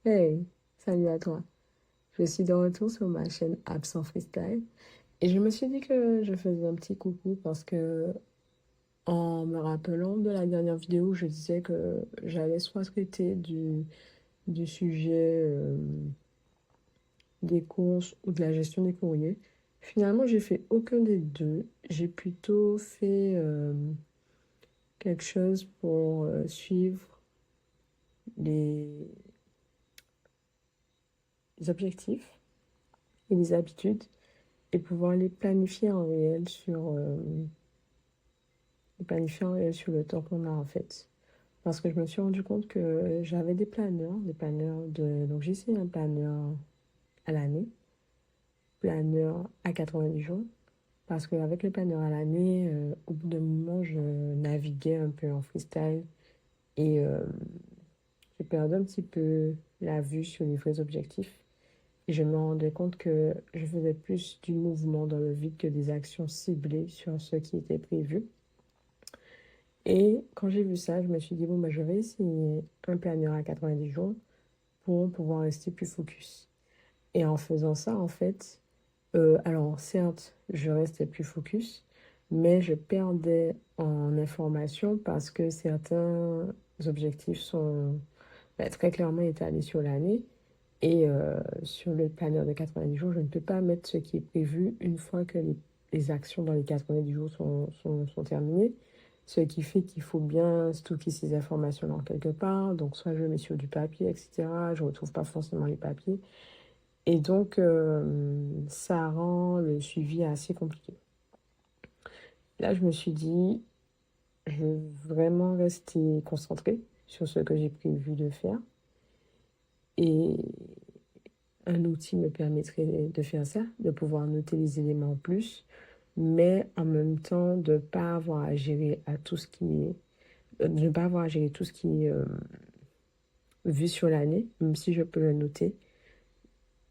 Hey, salut à toi. Je suis de retour sur ma chaîne Absent Freestyle et je me suis dit que je faisais un petit coucou parce que en me rappelant de la dernière vidéo où je disais que j'allais soit traiter du sujet des courses ou de la gestion des courriers. Finalement, j'ai fait aucun des deux. J'ai plutôt fait quelque chose pour suivre les objectifs et les habitudes et pouvoir les planifier en réel sur le temps qu'on a en fait. Parce que je me suis rendu compte que j'avais des planeurs Donc j'ai essayé un planeur à l'année, planeur à 90 jours. Parce qu'avec le planeur à l'année, au bout d'un moment, je naviguais un peu en freestyle et j'ai perdu un petit peu la vue sur les vrais objectifs. Et je me rendais compte que je faisais plus du mouvement dans le vide que des actions ciblées sur ce qui était prévu. Et quand j'ai vu ça, je me suis dit, bon, bah, je vais essayer un planeur à 90 jours pour pouvoir rester plus focus. Et en faisant ça, en fait, alors certes, je restais plus focus, mais je perdais en information parce que certains objectifs sont très clairement étalés sur l'année. Et sur le planeur de 90 jours, je ne peux pas mettre ce qui est prévu une fois que les actions dans les 90 jours sont terminées. Ce qui fait qu'il faut bien stocker ces informations-là en quelque part. Donc, soit je le mets sur du papier, etc. Je ne retrouve pas forcément les papiers. Et donc, ça rend le suivi assez compliqué. Là, je me suis dit, je veux vraiment rester concentrée sur ce que j'ai prévu de faire. Et un outil me permettrait de faire ça, de pouvoir noter les éléments en plus, mais en même temps de ne pas avoir à gérer à tout ce qui est, de ne pas avoir à gérer tout ce qui est vu sur l'année, même si je peux le noter,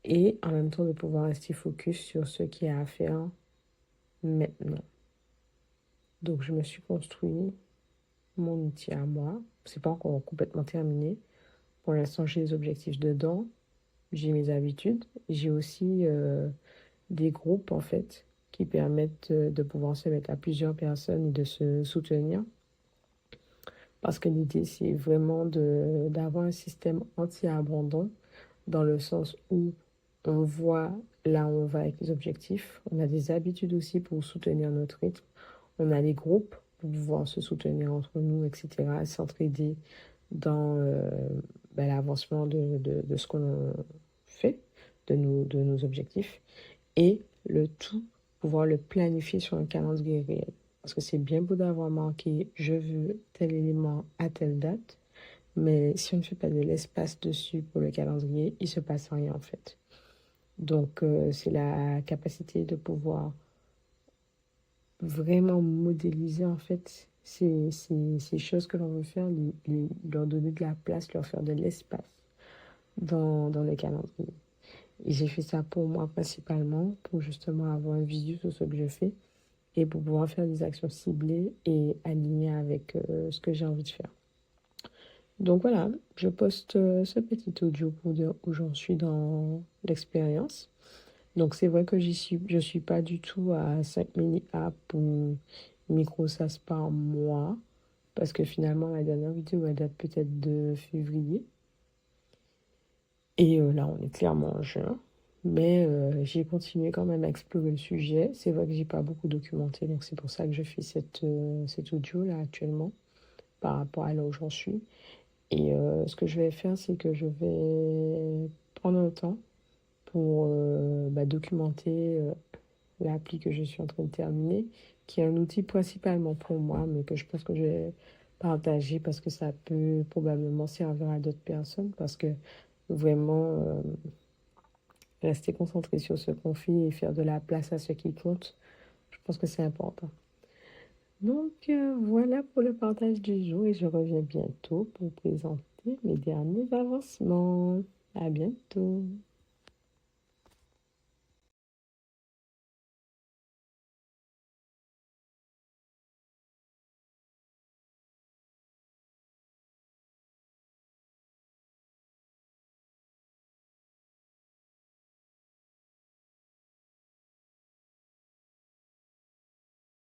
et en même temps de pouvoir rester focus sur ce qui est à faire maintenant. Donc je me suis construit mon outil à moi. C'est pas encore complètement terminé. Pour l'instant, j'ai les objectifs dedans, j'ai mes habitudes, j'ai aussi des groupes en fait qui permettent de pouvoir se mettre à plusieurs personnes et de se soutenir. Parce que l'idée, c'est vraiment d'avoir un système anti-abandon dans le sens où on voit là où on va avec les objectifs. On a des habitudes aussi pour soutenir notre rythme. On a les groupes pour pouvoir se soutenir entre nous, etc., s'entraider dans l'avancement de ce qu'on fait, de nos objectifs. Et le tout, pouvoir le planifier sur un calendrier réel. Parce que c'est bien beau d'avoir marqué je veux tel élément à telle date, mais si on ne fait pas de l'espace dessus pour le calendrier, il ne se passe rien en fait. Donc c'est la capacité de pouvoir vraiment modéliser en fait ces choses que l'on veut faire, leur donner de la place, leur faire de l'espace dans le calendrier. Et j'ai fait ça pour moi principalement, pour justement avoir un visu sur ce que je fais et pour pouvoir faire des actions ciblées et alignées avec ce que j'ai envie de faire. Donc voilà, je poste ce petit audio pour dire où j'en suis dans l'expérience. Donc c'est vrai que je suis pas du tout à 5 mini-apps ou micro-sas par mois, parce que finalement la dernière vidéo elle date peut-être de février. Et là on est clairement en juin. Mais j'ai continué quand même à explorer le sujet. C'est vrai que j'ai pas beaucoup documenté, donc c'est pour ça que je fais cet audio là actuellement par rapport à là où j'en suis. Et ce que je vais faire, c'est que je vais prendre un temps pour documenter l'appli que je suis en train de terminer, qui est un outil principalement pour moi, mais que je pense que je vais partager parce que ça peut probablement servir à d'autres personnes, parce que vraiment rester concentré sur ce qu'on fait et faire de la place à ce qui compte, je pense que c'est important. Donc voilà pour le partage du jour et je reviens bientôt pour présenter mes derniers avancements. À bientôt.